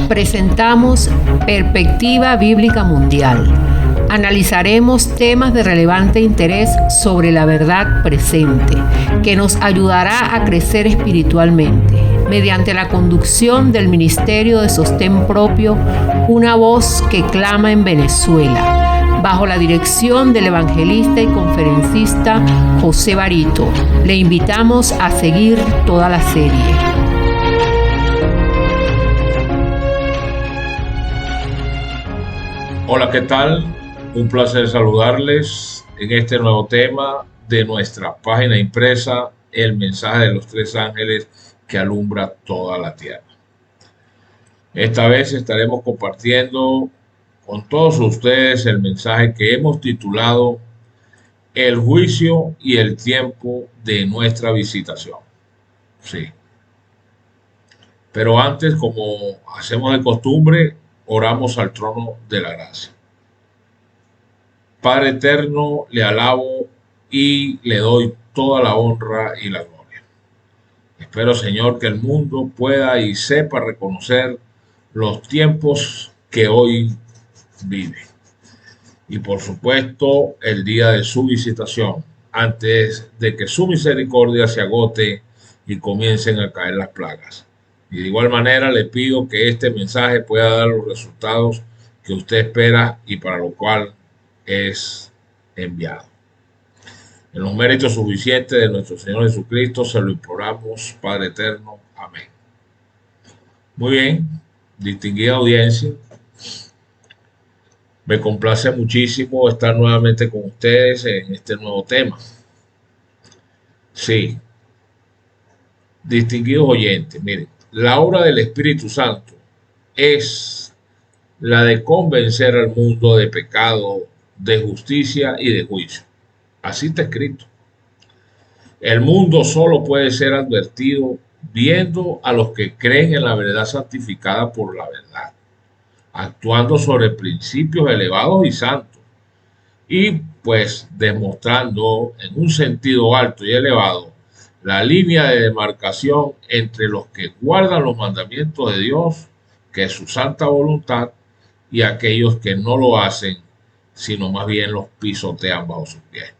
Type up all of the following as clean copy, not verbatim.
presentamos Perspectiva Bíblica Mundial. Analizaremos temas de relevante interés sobre la verdad presente, que nos ayudará a crecer espiritualmente, mediante la conducción del Ministerio de Sostén Propio, una voz que clama en Venezuela, bajo la dirección del evangelista y conferencista José Barito. Le invitamos a seguir toda la serie. Hola, ¿qué tal? Un placer saludarles en este nuevo tema de nuestra página impresa, El mensaje de los tres ángeles que alumbra toda la tierra. Esta vez estaremos compartiendo con todos ustedes el mensaje que hemos titulado El juicio y el tiempo de nuestra visitación. Sí. Pero antes, como hacemos de costumbre, oramos al trono de la gracia. Padre eterno, le alabo y le doy toda la honra y la gloria. Espero, Señor, que el mundo pueda y sepa reconocer los tiempos que hoy vive. Y por supuesto, el día de su visitación, antes de que su misericordia se agote y comiencen a caer las plagas. Y de igual manera le pido que este mensaje pueda dar los resultados que usted espera y para lo cual es enviado. En los méritos suficientes de nuestro Señor Jesucristo se lo imploramos, Padre eterno. Amén. Muy bien, distinguida audiencia. Me complace muchísimo estar nuevamente con ustedes en este nuevo tema. Sí, distinguidos oyentes, miren. La obra del Espíritu Santo es la de convencer al mundo de pecado, de justicia y de juicio. Así está escrito. El mundo solo puede ser advertido viendo a los que creen en la verdad santificada por la verdad, actuando sobre principios elevados y santos, y pues demostrando en un sentido alto y elevado la línea de demarcación entre los que guardan los mandamientos de Dios, que es su santa voluntad, y aquellos que no lo hacen, sino más bien los pisotean bajo sus pies.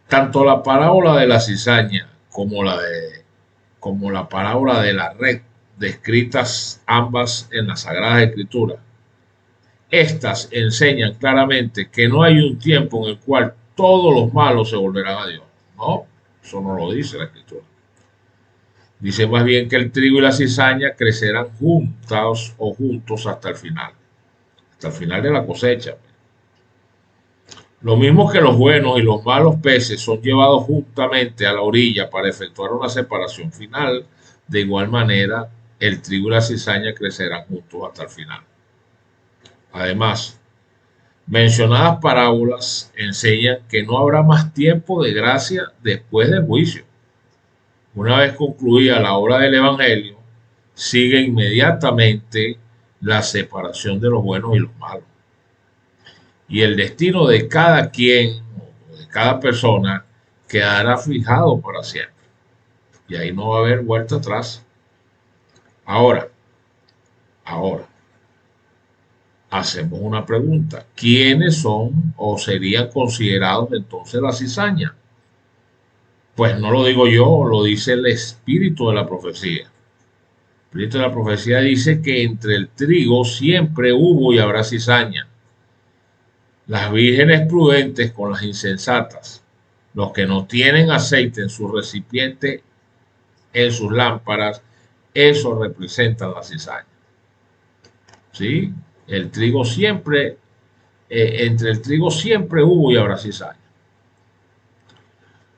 Tanto la parábola de la cizaña como la parábola de la red, descritas ambas en la Sagrada Escritura, estas enseñan claramente que no hay un tiempo en el cual todos los malos se volverán a Dios. No, eso no lo dice la Escritura. Dice más bien que el trigo y la cizaña crecerán juntos hasta el final de la cosecha. Lo mismo que los buenos y los malos peces son llevados juntamente a la orilla para efectuar una separación final, de igual manera el trigo y la cizaña crecerán juntos hasta el final. Además, mencionadas parábolas enseñan que no habrá más tiempo de gracia después del juicio. Una vez concluida la obra del Evangelio, sigue inmediatamente la separación de los buenos y los malos. Y el destino de cada quien, o de cada persona, quedará fijado para siempre. Y ahí no va a haber vuelta atrás. Ahora, hacemos una pregunta. ¿Quiénes son o serían considerados entonces la cizaña? Pues no lo digo yo, lo dice el espíritu de la profecía. El espíritu de la profecía dice que entre el trigo siempre hubo y habrá cizaña. Las vírgenes prudentes con las insensatas, los que no tienen aceite en su recipiente, en sus lámparas, eso representa la cizaña. ¿Sí? El trigo siempre, entre el trigo siempre hubo y habrá cizaña.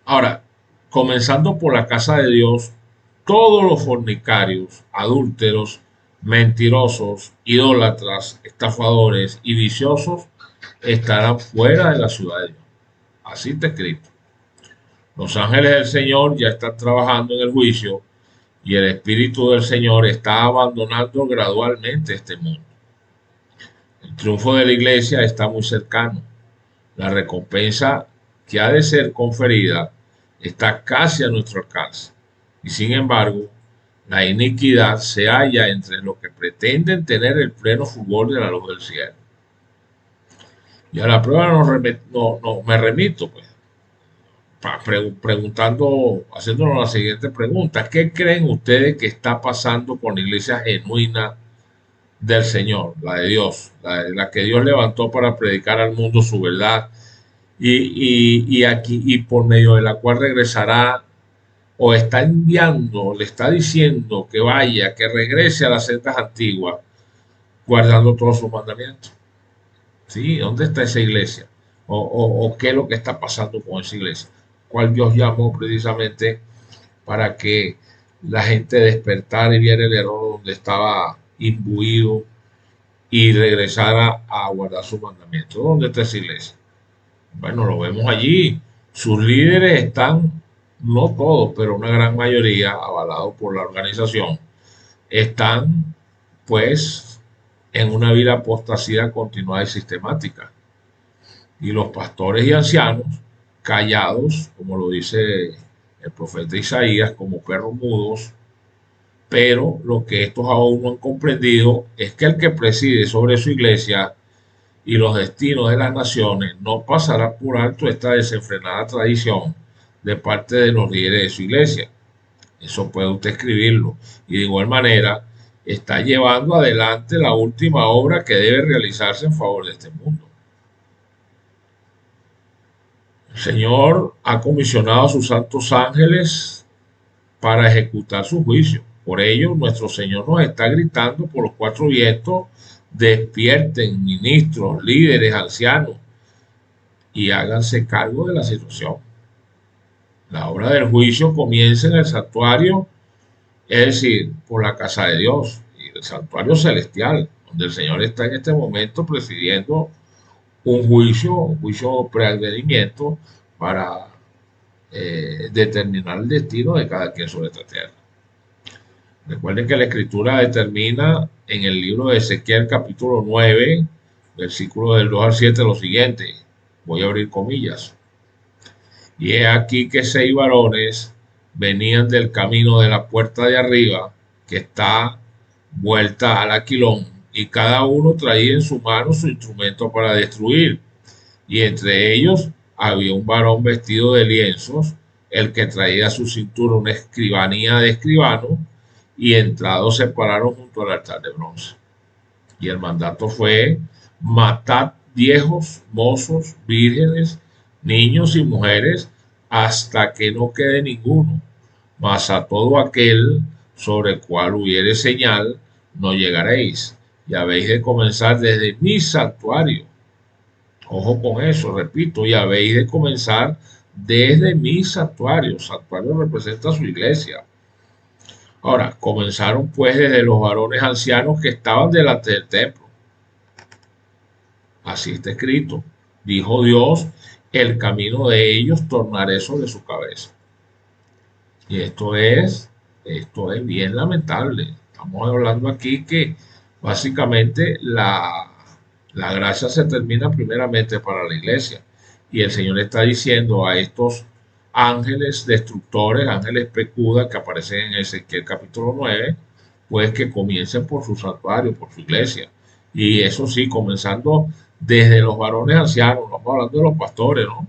Ahora, comenzando por la casa de Dios, todos los fornicarios, adúlteros, mentirosos, idólatras, estafadores y viciosos estarán fuera de la ciudad de Dios. Así está escrito. Los ángeles del Señor ya están trabajando en el juicio y el Espíritu del Señor está abandonando gradualmente este mundo. El triunfo de la iglesia está muy cercano. La recompensa que ha de ser conferida está casi a nuestro alcance. Y sin embargo, La iniquidad se halla entre los que pretenden tener el pleno fulgor de la luz del cielo. Y a la prueba me remito, pues, preguntando, haciéndonos la siguiente pregunta. ¿Qué creen ustedes que está pasando con la iglesia genuina del Señor, la de Dios, la que Dios levantó para predicar al mundo su verdad y aquí y por medio de la cual regresará o está enviando, le está diciendo que vaya, que regrese a las sendas antiguas, guardando todos sus mandamientos? ¿Sí? ¿Dónde está esa iglesia? O qué es lo que está pasando con esa iglesia? ¿Cuál Dios llamó precisamente para que la gente despertara y viera el error donde estaba imbuido y regresara a guardar sus mandamientos? ¿Dónde está esa iglesia? Bueno, lo vemos allí. Sus líderes están, no todos, pero una gran mayoría, avalados por la organización, están pues en una vida apostasía continuada y sistemática. Y los pastores y ancianos, callados, como lo dice el profeta Isaías, como perros mudos, pero lo que estos aún no han comprendido es que el que preside sobre su iglesia y los destinos de las naciones no pasará por alto esta desenfrenada tradición de parte de los líderes de su iglesia. Eso puede usted escribirlo. Y de igual manera está llevando adelante la última obra que debe realizarse en favor de este mundo. El Señor ha comisionado a sus santos ángeles para ejecutar su juicio. Por ello, nuestro Señor nos está gritando por los cuatro vientos: despierten, ministros, líderes, ancianos, y háganse cargo de la situación. La obra del juicio comienza en el santuario, es decir, por la casa de Dios, y el santuario celestial, donde el Señor está en este momento presidiendo un juicio preadvenimiento para determinar el destino de cada quien sobre esta tierra. Recuerden que la escritura determina en el libro de Ezequiel capítulo 9, versículo del 2 al 7, lo siguiente. Voy a abrir comillas. Y he aquí que 6 varones venían del camino de la puerta de arriba, que está vuelta al aquilón, y cada uno traía en su mano su instrumento para destruir. Y entre ellos había un varón vestido de lienzos, el que traía a su cintura una escribanía de escribano, y entrados se pararon junto al altar de bronce. Y el mandato fue: matad viejos, mozos, vírgenes, niños y mujeres, hasta que no quede ninguno, mas a todo aquel sobre el cual hubiere señal no llegaréis, y habéis de comenzar desde mi santuario. Ojo con eso, repito, y habéis de comenzar desde mi santuario. Santuario representa su iglesia. Ahora, comenzaron pues desde los varones ancianos que estaban delante del templo. Así está escrito: dijo Dios, el camino de ellos tornaré sobre su cabeza. Y esto es bien lamentable. Estamos hablando aquí que básicamente la gracia se termina primeramente para la iglesia. Y el Señor está diciendo a estos ángeles destructores, ángeles pecuda, que aparecen en Ezequiel capítulo 9, pues que comiencen por su santuario, por su iglesia. Y eso sí, comenzando desde los varones ancianos, no estamos hablando de los pastores, ¿no?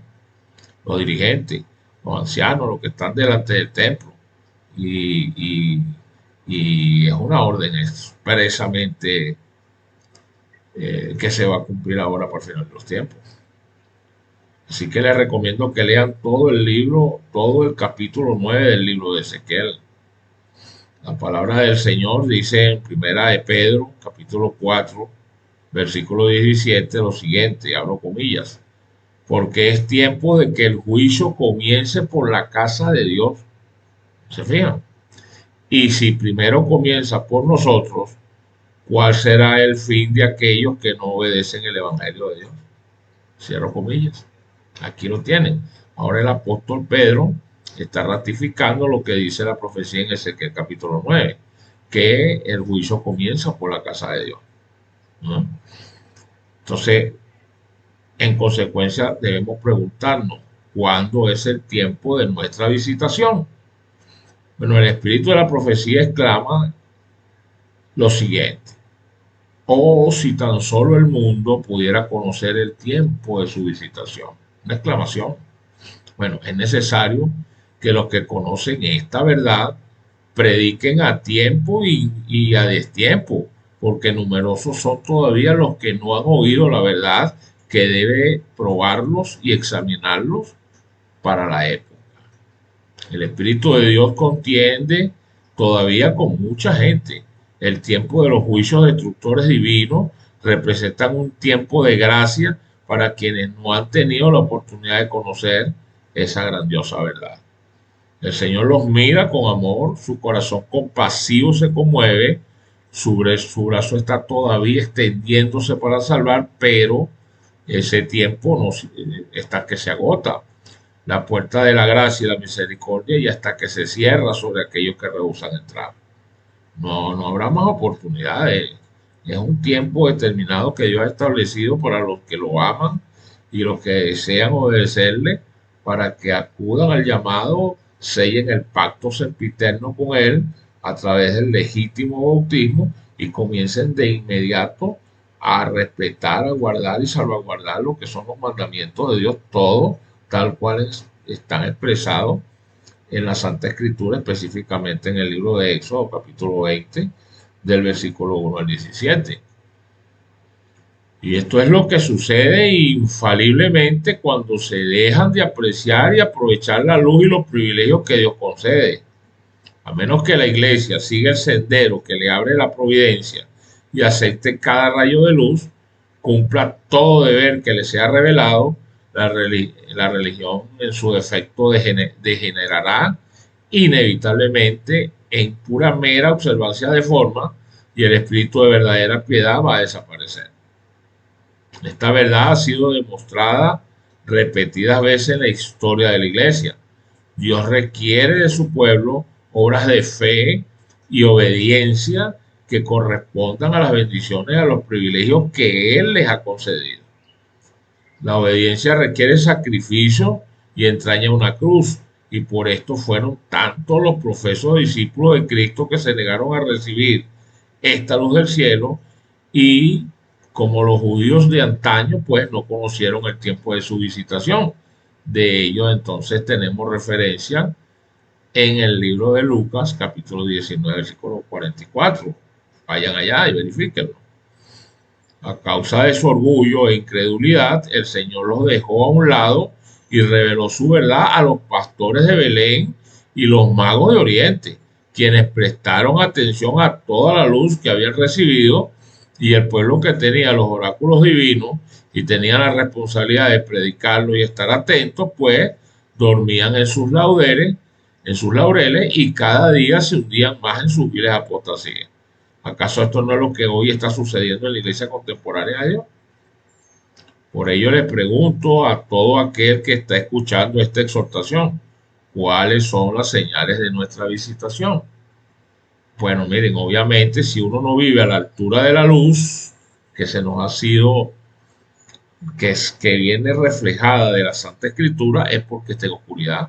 Los dirigentes, los ancianos, los que están delante del templo. Y es una orden expresamente que se va a cumplir ahora para el final de los tiempos. Así que les recomiendo que lean todo el libro, todo el capítulo 9 del libro de Ezequiel. La palabra del Señor dice en primera de Pedro, capítulo 4, versículo 17, lo siguiente, abro comillas: porque es tiempo de que el juicio comience por la casa de Dios. ¿Se fijan? Y si primero comienza por nosotros, ¿cuál será el fin de aquellos que no obedecen el evangelio de Dios? Cierro comillas. Aquí lo tienen. Ahora el apóstol Pedro está ratificando lo que dice la profecía en Ezequiel capítulo 9, que el juicio comienza por la casa de Dios, ¿no? Entonces, en consecuencia, debemos preguntarnos: ¿cuándo es el tiempo de nuestra visitación? Bueno, el espíritu de la profecía exclama lo siguiente: oh, si tan solo el mundo pudiera conocer el tiempo de su visitación. Una exclamación. Bueno, es necesario que los que conocen esta verdad prediquen a tiempo y a destiempo, porque numerosos son todavía los que no han oído la verdad, que debe probarlos y examinarlos para la época. El Espíritu de Dios contiende todavía con mucha gente. El tiempo de los juicios destructores divinos representan un tiempo de gracia para quienes no han tenido la oportunidad de conocer esa grandiosa verdad. El Señor los mira con amor, su corazón compasivo se conmueve, su brazo está todavía extendiéndose para salvar, pero ese tiempo no está que se agota. La puerta de la gracia y la misericordia y hasta que se cierra sobre aquellos que rehúsan entrar. No habrá más oportunidades. Es un tiempo determinado que Dios ha establecido para los que lo aman y los que desean obedecerle, para que acudan al llamado, sellen el pacto sempiterno con Él a través del legítimo bautismo y comiencen de inmediato a respetar, a guardar y salvaguardar lo que son los mandamientos de Dios, todos tal cual están expresados en la Santa Escritura, específicamente en el libro de Éxodo, capítulo 20, del versículo 1 al 17. Y esto es lo que sucede infaliblemente cuando se dejan de apreciar y aprovechar la luz y los privilegios que Dios concede. A menos que la iglesia siga el sendero que le abre la providencia y acepte cada rayo de luz, cumpla todo deber que le sea revelado, la religión en su defecto degenerará inevitablemente en pura mera observancia de forma, y el espíritu de verdadera piedad va a desaparecer. Esta verdad ha sido demostrada repetidas veces en la historia de la iglesia. Dios requiere de su pueblo obras de fe y obediencia que correspondan a las bendiciones y a los privilegios que Él les ha concedido. La obediencia requiere sacrificio y entraña una cruz, y por esto fueron tantos los profesos discípulos de Cristo que se negaron a recibir esta luz del cielo, y como los judíos de antaño, pues no conocieron el tiempo de su visitación. De ello entonces tenemos referencia en el libro de Lucas, capítulo 19, versículo 44. Vayan allá y verifíquenlo. A causa de su orgullo e incredulidad, el Señor los dejó a un lado y reveló su verdad a los pastores de Belén y los magos de Oriente, quienes prestaron atención a toda la luz que habían recibido, y el pueblo que tenía los oráculos divinos y tenía la responsabilidad de predicarlo y estar atentos, pues dormían en sus laureles y cada día se hundían más en sus viles apostasías. ¿Acaso esto no es lo que hoy está sucediendo en la iglesia contemporánea de Dios? Por ello le pregunto a todo aquel que está escuchando esta exhortación, ¿cuáles son las señales de nuestra visitación? Bueno, miren, obviamente si uno no vive a la altura de la luz que se nos ha sido, que viene reflejada de la Santa Escritura, es porque está en oscuridad.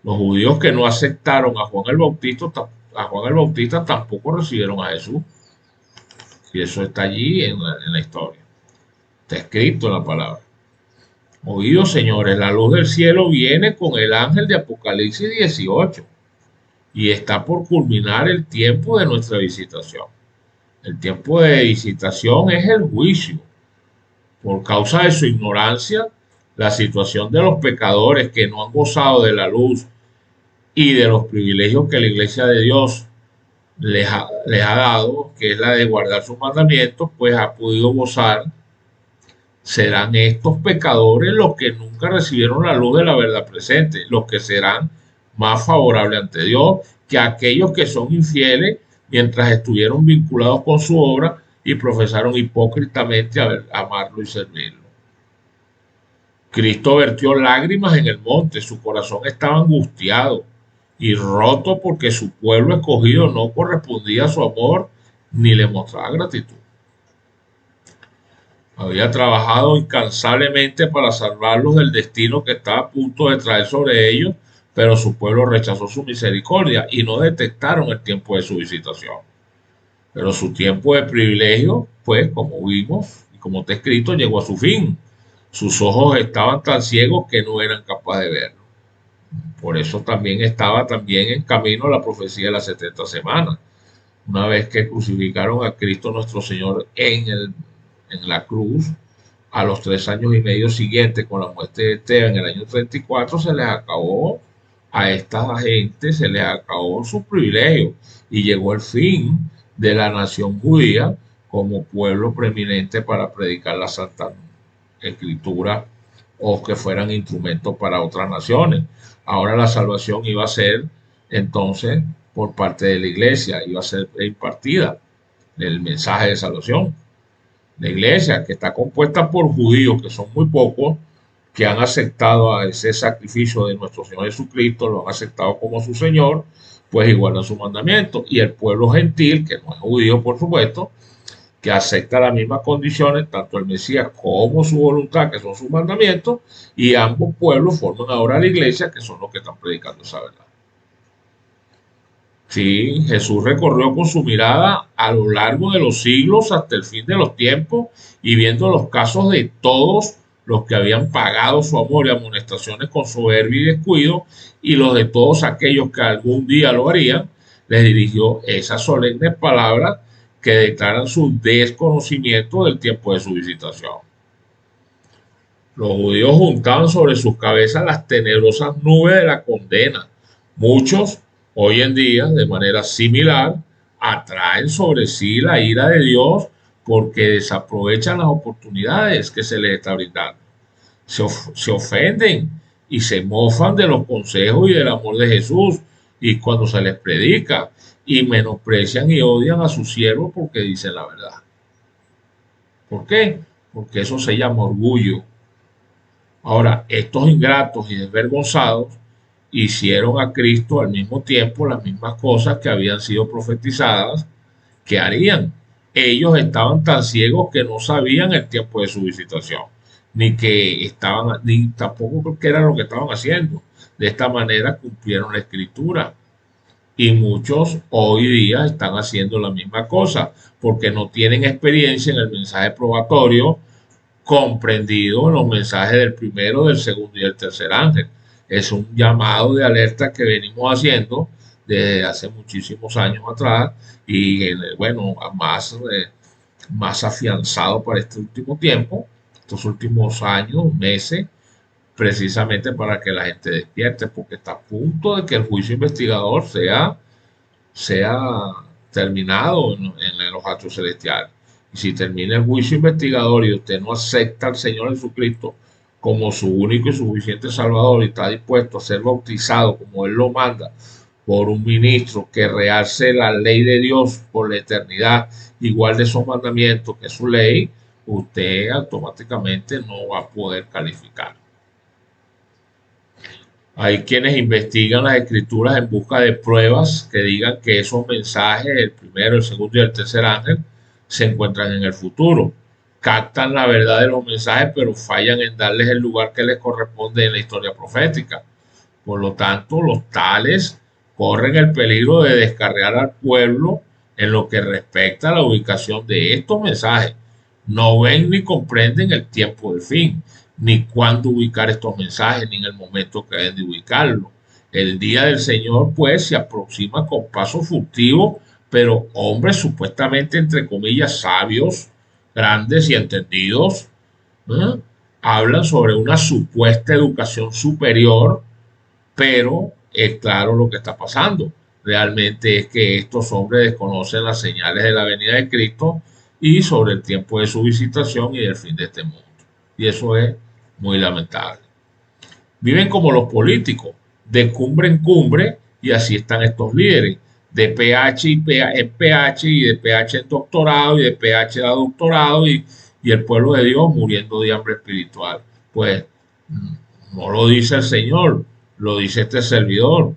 Los judíos que no aceptaron a Juan el Bautista tampoco recibieron a Jesús. Y eso está allí en la historia. Está escrito en la palabra. Oídos, señores, la luz del cielo viene con el ángel de Apocalipsis 18 y está por culminar el tiempo de nuestra visitación. El tiempo de visitación es el juicio. Por causa de su ignorancia, la situación de los pecadores que no han gozado de la luz y de los privilegios que la iglesia de Dios les ha dado, que es la de guardar sus mandamientos, pues ha podido gozar. Serán estos pecadores los que nunca recibieron la luz de la verdad presente, los que serán más favorables ante Dios que aquellos que son infieles mientras estuvieron vinculados con su obra y profesaron hipócritamente amarlo y servirlo. Cristo vertió lágrimas en el monte, su corazón estaba angustiado y roto porque su pueblo escogido no correspondía a su amor ni le mostraba gratitud. Había trabajado incansablemente para salvarlos del destino que estaba a punto de traer sobre ellos, pero su pueblo rechazó su misericordia y no detectaron el tiempo de su visitación. Pero su tiempo de privilegio, pues, como vimos y como está escrito, llegó a su fin. Sus ojos estaban tan ciegos que no eran capaces de verlo. Por eso también estaba también en camino la profecía de las 70 semanas. Una vez que crucificaron a Cristo nuestro Señor en la cruz, a los 3 años y medio siguientes con la muerte de Esteban en el año 34, se les acabó a esta gente, se les acabó su privilegio y llegó el fin de la nación judía como pueblo preeminente para predicar la Santa Escritura o que fueran instrumentos para otras naciones. Ahora la salvación iba a ser entonces por parte de la iglesia, iba a ser impartida el mensaje de salvación. La iglesia, que está compuesta por judíos, que son muy pocos, que han aceptado a ese sacrificio de nuestro Señor Jesucristo, lo han aceptado como su Señor, pues igualan su mandamiento. Y el pueblo gentil, que no es judío, por supuesto, que acepta las mismas condiciones, tanto el Mesías como su voluntad, que son sus mandamientos, y ambos pueblos forman ahora la iglesia, que son los que están predicando esa verdad. Sí, Jesús recorrió con su mirada a lo largo de los siglos hasta el fin de los tiempos y viendo los casos de todos los que habían pagado su amor y amonestaciones con soberbia y descuido y los de todos aquellos que algún día lo harían, les dirigió esas solemnes palabras que declaran su desconocimiento del tiempo de su visitación. Los judíos juntaban sobre sus cabezas las tenebrosas nubes de la condena. Muchos, hoy en día, de manera similar, atraen sobre sí la ira de Dios porque desaprovechan las oportunidades que se les está brindando. Se ofenden y se mofan de los consejos y del amor de Jesús y cuando se les predica y menosprecian y odian a sus siervos porque dicen la verdad. ¿Por qué? Porque eso se llama orgullo. Ahora, estos ingratos y desvergonzados hicieron a Cristo al mismo tiempo las mismas cosas que habían sido profetizadas que harían. Ellos estaban tan ciegos que no sabían el tiempo de su visitación, ni tampoco qué era lo que estaban haciendo. De esta manera cumplieron la escritura. Y muchos hoy día están haciendo la misma cosa porque no tienen experiencia en el mensaje probatorio comprendido en los mensajes del primero, del segundo y del tercer ángel. Es un llamado de alerta que venimos haciendo desde hace muchísimos años atrás y bueno, más afianzado para este último tiempo, estos últimos años, meses, precisamente para que la gente despierte, porque está a punto de que el juicio investigador sea terminado en los actos celestiales. Y si termina el juicio investigador y usted no acepta al Señor Jesucristo como su único y suficiente Salvador y está dispuesto a ser bautizado como Él lo manda por un ministro que realce la ley de Dios por la eternidad, igual de esos mandamientos que su ley, usted automáticamente no va a poder calificar. Hay quienes investigan las escrituras en busca de pruebas que digan que esos mensajes, el primero, el segundo y el tercer ángel, se encuentran en el futuro. Captan la verdad de los mensajes, pero fallan en darles el lugar que les corresponde en la historia profética. Por lo tanto, los tales corren el peligro de descarriar al pueblo en lo que respecta a la ubicación de estos mensajes. No ven ni comprenden el tiempo del fin, ni cuándo ubicar estos mensajes, ni en el momento que deben de ubicarlos. El día del Señor, pues, se aproxima con paso furtivo, pero hombres supuestamente, entre comillas, sabios, grandes y entendidos, ¿eh? Hablan sobre una supuesta educación superior, pero es claro lo que está pasando. Realmente es que estos hombres desconocen las señales de la venida de Cristo y sobre el tiempo de su visitación y del fin de este mundo. Y eso es muy lamentable. Viven como los políticos, de cumbre en cumbre, y así están estos líderes, de PH en PH, y de PH en doctorado, y de PH a doctorado, y el pueblo de Dios muriendo de hambre espiritual. Pues no lo dice el Señor, lo dice este servidor.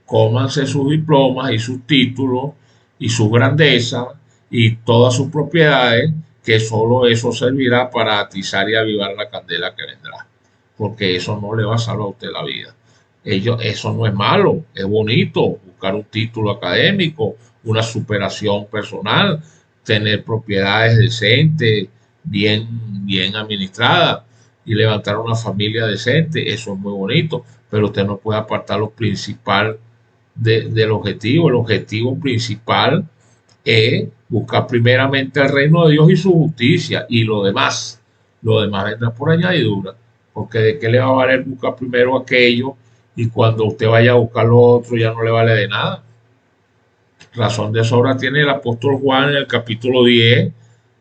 Cómanse sus diplomas y sus títulos y su grandeza y todas sus propiedades, que solo eso servirá para atizar y avivar la candela que vendrá, porque eso no le va a salvar a usted la vida. Eso no es malo, es bonito buscar un título académico, una superación personal, tener propiedades decentes, bien administradas y levantar una familia decente. Eso es muy bonito, pero usted no puede apartar lo principal del objetivo. El objetivo principal es buscar primeramente el reino de Dios y su justicia, y lo demás vendrá por añadidura, porque de qué le va a valer buscar primero aquello y cuando usted vaya a buscar lo otro ya no le vale de nada. Razón de sobra tiene el apóstol Juan en el capítulo 10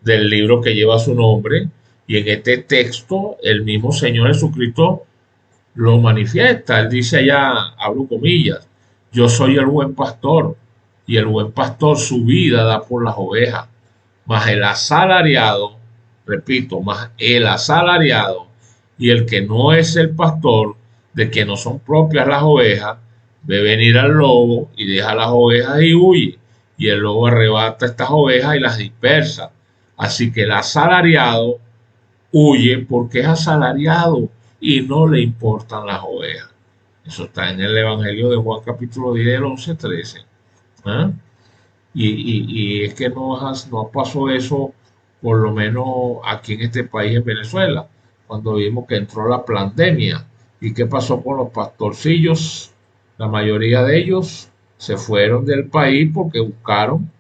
del libro que lleva su nombre, y en este texto el mismo Señor Jesucristo lo manifiesta. Él dice allá, abro comillas, yo soy el buen pastor, y el buen pastor su vida da por las ovejas, mas el asalariado, repito, mas el asalariado y el que no es el pastor, de que no son propias las ovejas, ve venir al lobo y deja las ovejas y huye, y el lobo arrebata estas ovejas y las dispersa. Así que el asalariado huye porque es asalariado y no le importan las ovejas. Eso está en el Evangelio de Juan capítulo 10, del 11-13. ¿Ah? Y es que no pasó eso, por lo menos aquí en este país, en Venezuela, cuando vimos que entró la pandemia. ¿Y qué pasó con los pastorcillos? La mayoría de ellos se fueron del país porque buscaron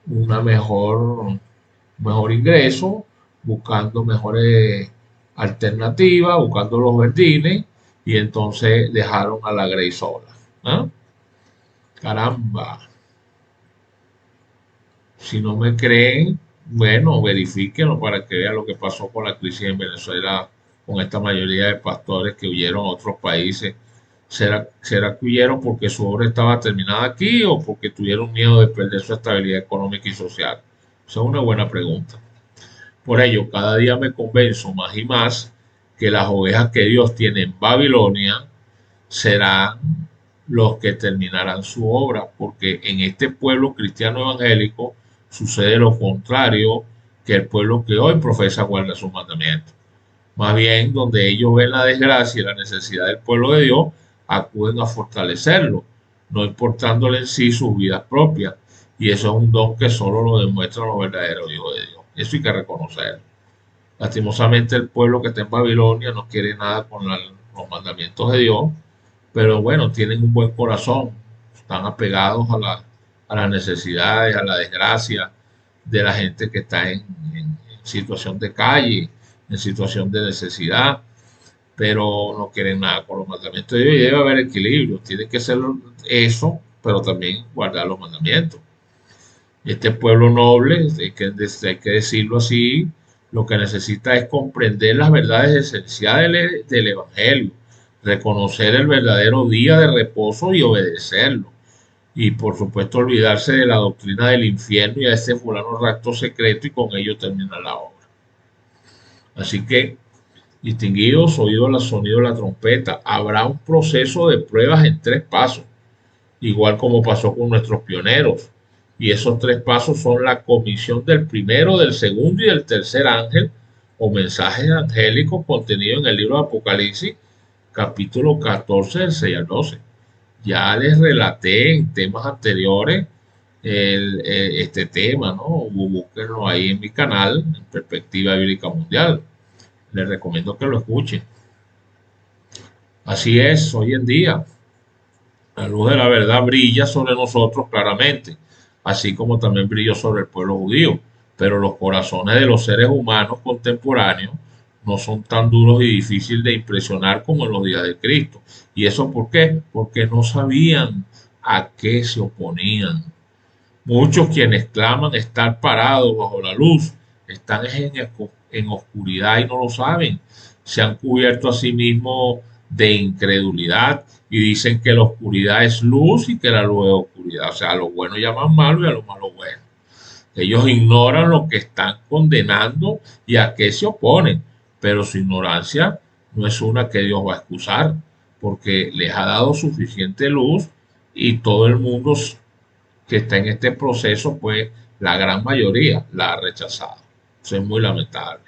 una mejor ingreso, buscando mejores alternativas, buscando los verdines, y entonces dejaron a la Grey sola. ¿Ah? Caramba. Si no me creen, bueno, verifíquenlo para que vean lo que pasó con la crisis en Venezuela, con esta mayoría de pastores que huyeron a otros países. ¿Será que huyeron porque su obra estaba terminada aquí o porque tuvieron miedo de perder su estabilidad económica y social? Esa es una buena pregunta. Por ello, cada día me convenzo más y más que las ovejas que Dios tiene en Babilonia serán los que terminarán su obra, porque en este pueblo cristiano evangélico sucede lo contrario que el pueblo que hoy profesa guardar sus mandamientos. Más bien, donde ellos ven la desgracia y la necesidad del pueblo de Dios, acuden a fortalecerlo, no importándole en sí sus vidas propias. Y eso es un don que solo lo demuestran los verdaderos hijos de Dios. Eso hay que reconocerlo. Lastimosamente el pueblo que está en Babilonia no quiere nada con los mandamientos de Dios, pero bueno, tienen un buen corazón, están apegados a las necesidades, a la desgracia de la gente que está en situación de calle, en situación de necesidad, pero no quieren nada con los mandamientos de Dios, y debe haber equilibrio, tiene que ser eso, pero también guardar los mandamientos. Este pueblo noble, hay que decirlo así, lo que necesita es comprender las verdades esenciales del Evangelio, reconocer el verdadero día de reposo y obedecerlo. Y por supuesto olvidarse de la doctrina del infierno y a ese fulano rapto secreto, y con ello termina la obra. Así que, distinguidos, oídos el sonido de la trompeta, habrá un proceso de pruebas en 3 pasos, igual como pasó con nuestros pioneros. Y esos 3 pasos son la comisión del primero, del segundo y del tercer ángel, o mensajes angélicos contenidos en el libro de Apocalipsis, capítulo 14, del 6 al 12. Ya les relaté en temas anteriores este tema, ¿no? Búsquenlo ahí en mi canal, en Perspectiva Bíblica Mundial. Les recomiendo que lo escuchen. Así es, hoy en día, la luz de la verdad brilla sobre nosotros claramente, así como también brilló sobre el pueblo judío. Pero los corazones de los seres humanos contemporáneos no son tan duros y difíciles de impresionar como en los días de Cristo. ¿Y eso por qué? Porque no sabían a qué se oponían. Muchos quienes claman estar parados bajo la luz están en oscuridad y no lo saben. Se han cubierto a sí mismos de incredulidad y dicen que la oscuridad es luz y que la luz es oscuridad. O sea, a lo bueno llaman malo y a lo malo bueno. Ellos ignoran lo que están condenando y a qué se oponen, pero su ignorancia no es una que Dios va a excusar, porque les ha dado suficiente luz y todo el mundo que está en este proceso, pues la gran mayoría la ha rechazado. Eso es muy lamentable.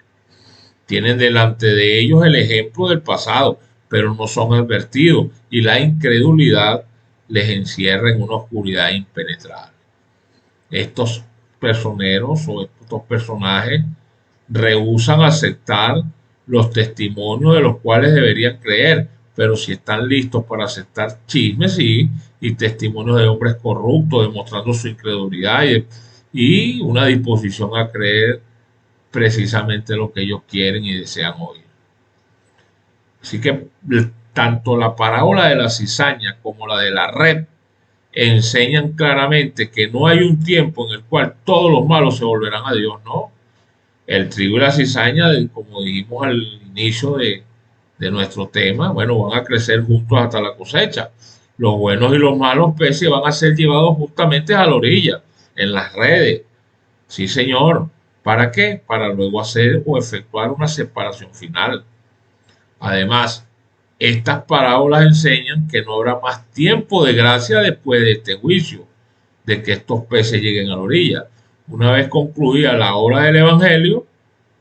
Tienen delante de ellos el ejemplo del pasado, pero no son advertidos y la incredulidad les encierra en una oscuridad impenetrable. Estos personeros o estos personajes rehúsan aceptar los testimonios de los cuales deberían creer, pero si están listos para aceptar chismes y testimonios de hombres corruptos, demostrando su incredulidad y una disposición a creer precisamente lo que ellos quieren y desean oír. Así que tanto la parábola de la cizaña como la de la red enseñan claramente que no hay un tiempo en el cual todos los malos se volverán a Dios, no. El trigo y la cizaña, como dijimos al inicio de nuestro tema, bueno, van a crecer juntos hasta la cosecha. Los buenos y los malos peces van a ser llevados justamente a la orilla, en las redes. Sí, señor. ¿Para qué? Para luego hacer o efectuar una separación final. Además, estas parábolas enseñan que no habrá más tiempo de gracia después de este juicio, de que estos peces lleguen a la orilla. Una vez concluida la obra del Evangelio,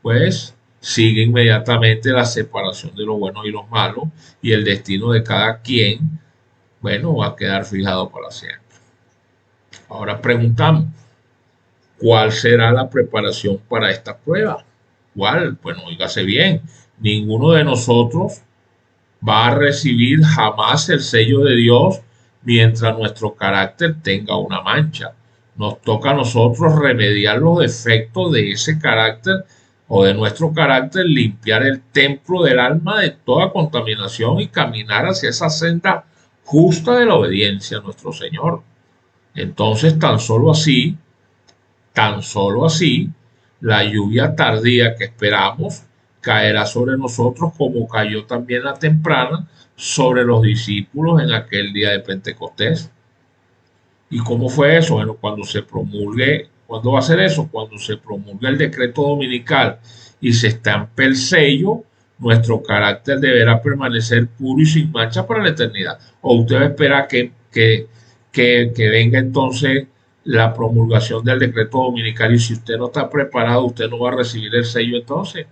pues sigue inmediatamente la separación de los buenos y los malos y el destino de cada quien, bueno, va a quedar fijado para siempre. Ahora preguntamos, ¿cuál será la preparación para esta prueba? ¿Cuál? Bueno, oígase bien, ninguno de nosotros va a recibir jamás el sello de Dios mientras nuestro carácter tenga una mancha. Nos toca a nosotros remediar los defectos de ese carácter o de nuestro carácter, limpiar el templo del alma de toda contaminación y caminar hacia esa senda justa de la obediencia a nuestro Señor. Entonces, tan solo así, la lluvia tardía que esperamos caerá sobre nosotros como cayó también la temprana sobre los discípulos en aquel día de Pentecostés. ¿Y cómo fue eso? Bueno, cuando se promulgue, ¿cuándo va a ser eso? Cuando se promulgue el decreto dominical y se estampe el sello, nuestro carácter deberá permanecer puro y sin mancha para la eternidad. ¿O usted espera que venga entonces la promulgación del decreto dominical y si usted no está preparado, usted no va a recibir el sello entonces?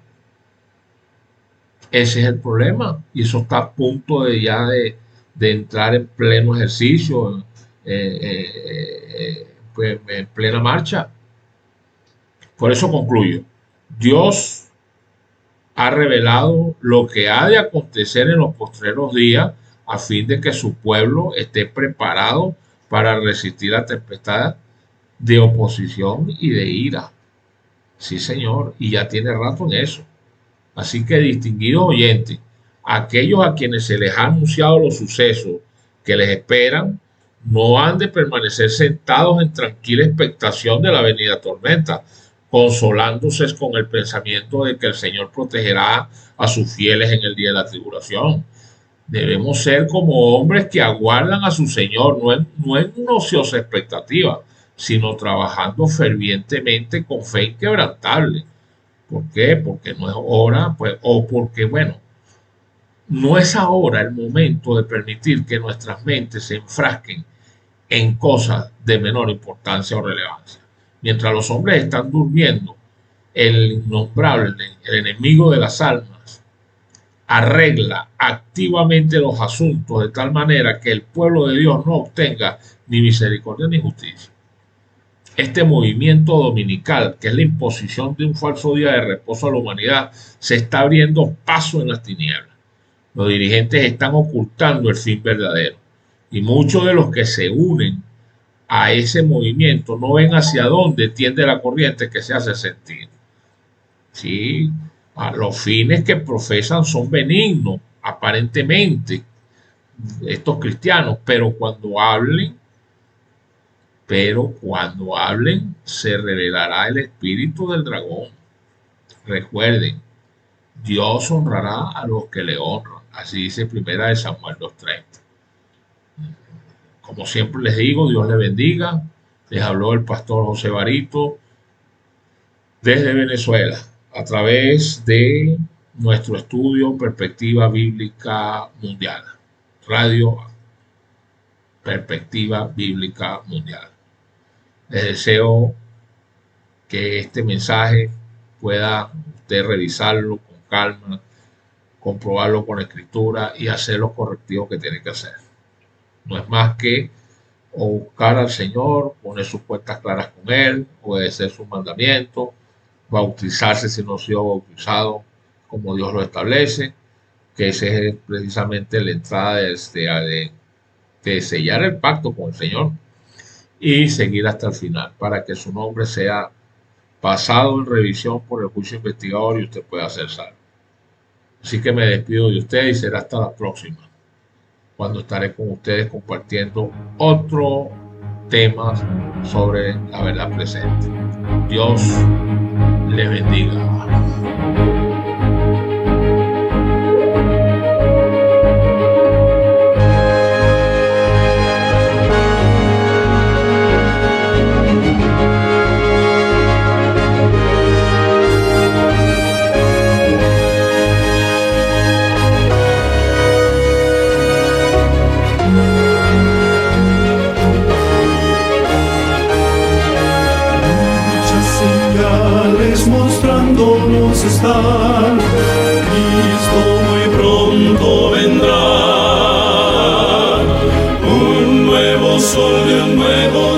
Ese es el problema y eso está a punto de entrar en pleno ejercicio, pues en plena marcha. Por eso concluyo, Dios ha revelado lo que ha de acontecer en los postreros días a fin de que su pueblo esté preparado para resistir la tempestad de oposición y de ira. Sí, señor, y ya tiene rato en eso. Así que, distinguidos oyentes, aquellos a quienes se les ha anunciado los sucesos que les esperan, no han de permanecer sentados en tranquila expectación de la venida tormenta, consolándose con el pensamiento de que el Señor protegerá a sus fieles en el día de la tribulación. Debemos ser como hombres que aguardan a su Señor, no en una ociosa expectativa, sino trabajando fervientemente con fe inquebrantable. ¿Por qué? Porque no es hora, pues, o porque, bueno, no es ahora el momento de permitir que nuestras mentes se enfrasquen en cosas de menor importancia o relevancia. Mientras los hombres están durmiendo, el innombrable, el enemigo de las almas, arregla activamente los asuntos de tal manera que el pueblo de Dios no obtenga ni misericordia ni justicia. Este movimiento dominical, que es la imposición de un falso día de reposo a la humanidad, se está abriendo paso en las tinieblas. Los dirigentes están ocultando el fin verdadero y muchos de los que se unen a ese movimiento no ven hacia dónde tiende la corriente que se hace sentir. Sí, los fines que profesan son benignos, aparentemente, estos cristianos, pero cuando hablen se revelará el espíritu del dragón. Recuerden, Dios honrará a los que le honran. Así dice Primera de Samuel 2:30. Como siempre les digo, Dios les bendiga. Les habló el pastor José Barito desde Venezuela a través de nuestro estudio Perspectiva Bíblica Mundial. Radio Perspectiva Bíblica Mundial. Les deseo que este mensaje pueda usted revisarlo con calma, comprobarlo con la escritura y hacer los correctivos que tiene que hacer. No es más que o buscar al Señor, poner sus cuentas claras con Él, obedecer sus mandamientos, bautizarse si no ha sido bautizado como Dios lo establece, que esa es precisamente la entrada de sellar el pacto con el Señor y seguir hasta el final para que su nombre sea pasado en revisión por el juicio investigador y usted pueda ser salvo. Así que me despido de usted y será hasta la próxima, cuando estaré con ustedes compartiendo otro tema sobre la verdad presente. Dios les bendiga. Mostrándonos están, Cristo muy pronto vendrá, un nuevo sol y un nuevo